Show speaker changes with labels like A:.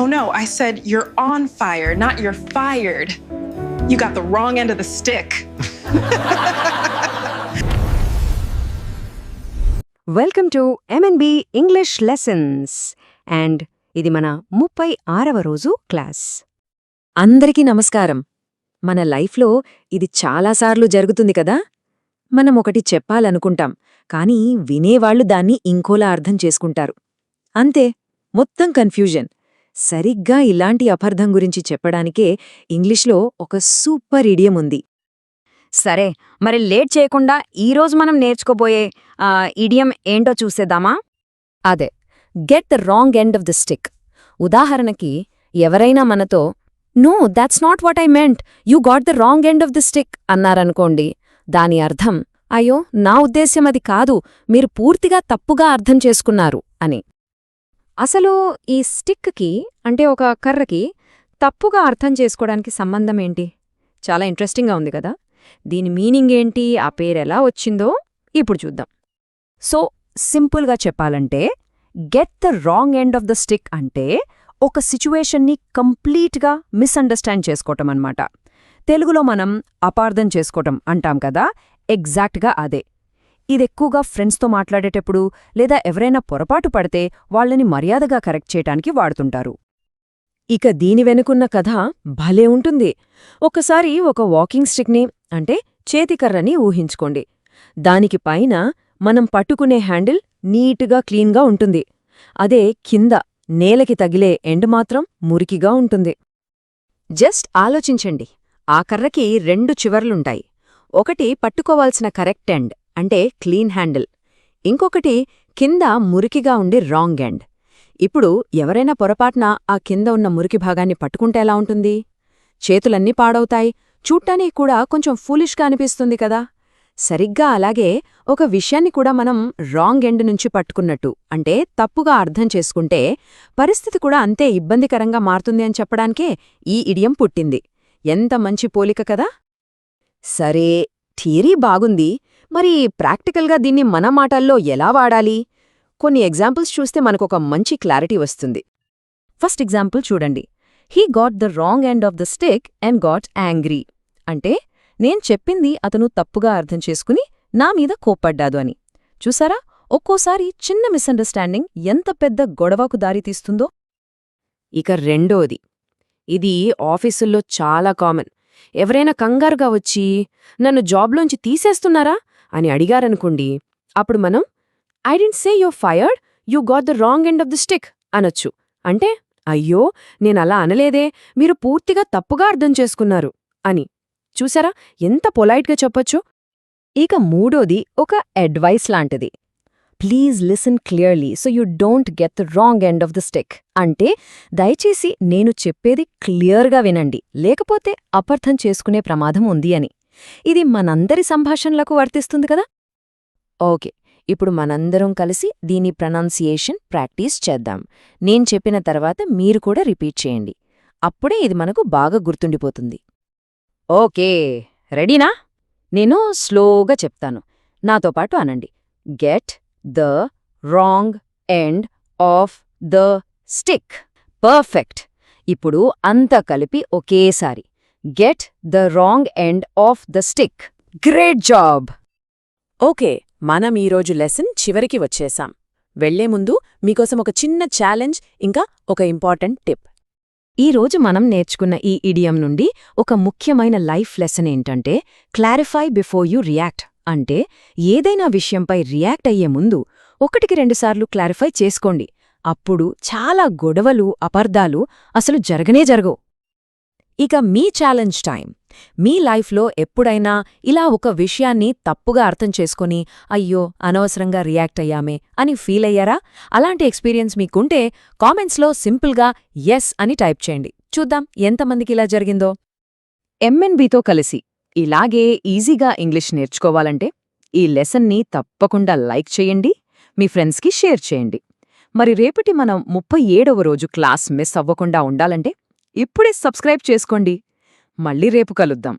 A: Oh no, I said you're on fire, not you're fired. You got the wrong end of the stick.
B: Welcome to MNB English lessons and ఇది మన 36వ రోజు class. అందరికీ నమస్కారం. మన లైఫ్లో ఇది చాలాసార్లు జరుగుతుంది కదా. మనం ఒకటి చెప్పాలనుకుంటాం, కానీ వినేవాళ్లు దాన్ని ఇంకోలా అర్థం చేసుకుంటారు. అంతే, మొత్తం కన్ఫ్యూజన్. సరిగ్గా ఇలాంటి అపార్థం గురించి చెప్పడానికే ఇంగ్లీష్లో ఒక సూపర్ ఇడియం ఉంది. సరే, మరి లేట్ చేయకుండా ఈరోజు మనం నేర్చుకోబోయే ఇడియం ఏంటో చూసేద్దామా? అదే, get the wrong end of the stick. ఉదాహరణకి ఎవరైనా మనతో no that's not what I meant, you got the wrong end of the stick అన్నారనుకోండి, దాని అర్థం అయ్యో నా ఉద్దేశ్యం అది కాదు, మీరు పూర్తిగా తప్పుగా అర్థం చేసుకున్నారు అని. అసలు ఈ స్టిక్కి అంటే ఒక కర్రకి తప్పుగా అర్థం చేసుకోవడానికి సంబంధం ఏంటి? చాలా ఇంట్రెస్టింగ్గా ఉంది కదా. దీని మీనింగ్ ఏంటి, ఆ పేరెలా వచ్చిందో ఇప్పుడు చూద్దాం. సో సింపుల్గా చెప్పాలంటే get the wrong end of the stick అంటే ఒక సిచ్యువేషన్ని కంప్లీట్గా మిస్అండర్స్టాండ్ చేసుకోవటం అన్నమాట. తెలుగులో మనం అపార్థం చేసుకోవటం అంటాం కదా, ఎగ్జాక్ట్గా అదే. ఇదెక్కువగా ఫ్రెండ్స్తో మాట్లాడేటప్పుడు లేదా ఎవరైనా పొరపాటు పడితే వాళ్ళని మర్యాదగా కరెక్ట్ చేయటానికి వాడుతుంటారు. ఇక దీని వెనుకున్న కథ భలే ఉంటుంది. ఒకసారి ఒక వాకింగ్ స్టిక్ని అంటే చేతికర్రని ఊహించుకోండి. దానికి పైన మనం పట్టుకునే హ్యాండిల్ నీటుగా క్లీన్గా ఉంటుంది. అదే కింద నేలకి తగిలే ఎండ్ మాత్రం మురికిగా ఉంటుంది. జస్ట్ ఆలోచించండి, ఆ కర్రకి 2 చివర్లుంటాయి. ఒకటి పట్టుకోవాల్సిన కరెక్ట్ ఎండ్ అంటే క్లీన్ హ్యాండిల్, ఇంకొకటి కింద మురికిగా ఉండే రాంగ్ ఎండ్. ఇప్పుడు ఎవరైనా పొరపాటున ఆ కింద ఉన్న మురికి భాగాన్ని పట్టుకుంటే ఎలా ఉంటుంది? చేతులన్నీ పాడవుతాయి, చూడ్డానికి కూడా కొంచెం ఫూలిష్గా అనిపిస్తుంది కదా. సరిగ్గా అలాగే ఒక విషయాన్ని కూడా మనం రాంగ్ ఎండ్ నుంచి పట్టుకున్నట్టు అంటే తప్పుగా అర్థం చేసుకుంటే పరిస్థితి కూడా అంతే ఇబ్బందికరంగా మారుతుంది అని చెప్పడానికే ఈ ఇడియం పుట్టింది. ఎంత మంచి పోలిక కదా. సరే, థియరీ బాగుంది, మరి ప్రాక్టికల్గా దీన్ని మన మాటల్లో ఎలా వాడాలి? కొన్ని ఎగ్జాంపుల్స్ చూస్తే మనకొక మంచి క్లారిటీ వస్తుంది. ఫస్ట్ ఎగ్జాంపుల్ చూడండి. He got the wrong end of the stick and got angry అంటే నేను చెప్పింది అతను తప్పుగా అర్థం చేసుకుని నా మీద కోప్పడ్డాదు అని. చూసారా, ఒక్కోసారి చిన్న మిస్అండర్స్టాండింగ్ ఎంత పెద్ద గొడవకు దారితీస్తుందో. ఇక రెండోది, ఇది ఆఫీసుల్లో చాలా కామన్. ఎవరైనా కంగారుగా వచ్చి నన్ను జాబ్లోంచి తీసేస్తున్నారా అని అడిగారనుకోండి, అప్పుడు మనం I didn't say you're fired, you got the wrong end of the stick అనొచ్చు. అంటే అయ్యో నేనలా అనలేదే, మీరు పూర్తిగా తప్పుగా అర్థం చేసుకున్నారు అని. చూసారా ఎంత పొలైట్గా చెప్పొచ్చు. ఇక మూడోది ఒక అడ్వైస్ లాంటిది. Please listen clearly so you don't get the wrong end of the stick అంటే దయచేసి నేను చెప్పేది క్లియర్గా వినండి, లేకపోతే అపార్థం చేసుకునే ప్రమాదం ఉంది అని. ఇది మనందరి సంభాషణలకు వర్తిస్తుంది కదా. ఓకే, ఇప్పుడు మనందరం కలిసి దీని ప్రొనౌన్సియేషన్ ప్రాక్టీస్ చేద్దాం. నేను చెప్పిన తర్వాత మీరు కూడా రిపీట్ చేయండి. అప్పుడే ఇది మనకు బాగా గుర్తుండిపోతుంది. ఓకే, రెడీనా? నేను స్లోగా చెప్తాను, నాతో పాటు అనండి. Get the wrong end of the stick. Perfect. ఇప్పుడు అంతా కలిపి ఒకేసారి get the wrong end of the stick. Great job! Okay, మనం ఈరోజు లెసన్ చివరికి వచ్చేశాం. వెళ్లే ముందు మీకోసం ఒక చిన్న ఛాలెంజ్ ఇంకా ఒక ఇంపార్టెంట్ టిప్. ఈరోజు మనం నేర్చుకున్న ఈ ఇడియం నుండి ఒక ముఖ్యమైన లైఫ్ లెసన్ ఏంటంటే క్లారిఫై బిఫోర్ యూ రియాక్ట్ అంటే ఏదైనా విషయంపై రియాక్ట్ అయ్యే ముందు 1-2 సార్లు క్లారిఫై చేసుకోండి. అప్పుడు చాలా గొడవలు అపార్థాలు అసలు జరగనే జరగవు. ఇక మీ ఛాలెంజ్ టైం. మీ లైఫ్లో ఎప్పుడైనా ఇలా ఒక విషయాన్ని తప్పుగా అర్థం చేసుకుని అయ్యో అనవసరంగా రియాక్ట్ అయ్యామే అని ఫీల్ అయ్యారా? అలాంటి ఎక్స్పీరియన్స్ మీకుంటే కామెంట్స్లో సింపుల్గా ఎస్ అని టైప్ చేయండి. చూద్దాం ఎంతమందికి ఇలా జరిగిందో. MNBతో కలిసి ఇలాగే ఈజీగా ఇంగ్లీష్ నేర్చుకోవాలంటే ఈ లెసన్ని తప్పకుండా లైక్ చేయండి, మీ ఫ్రెండ్స్కి షేర్ చేయండి. మరి రేపటి మనం 37వ రోజు క్లాస్ మిస్ అవ్వకుండా ఉండాలంటే ఇప్పుడే సబ్స్క్రైబ్ చేసుకోండి. మళ్ళీ రేపు కలుద్దాం.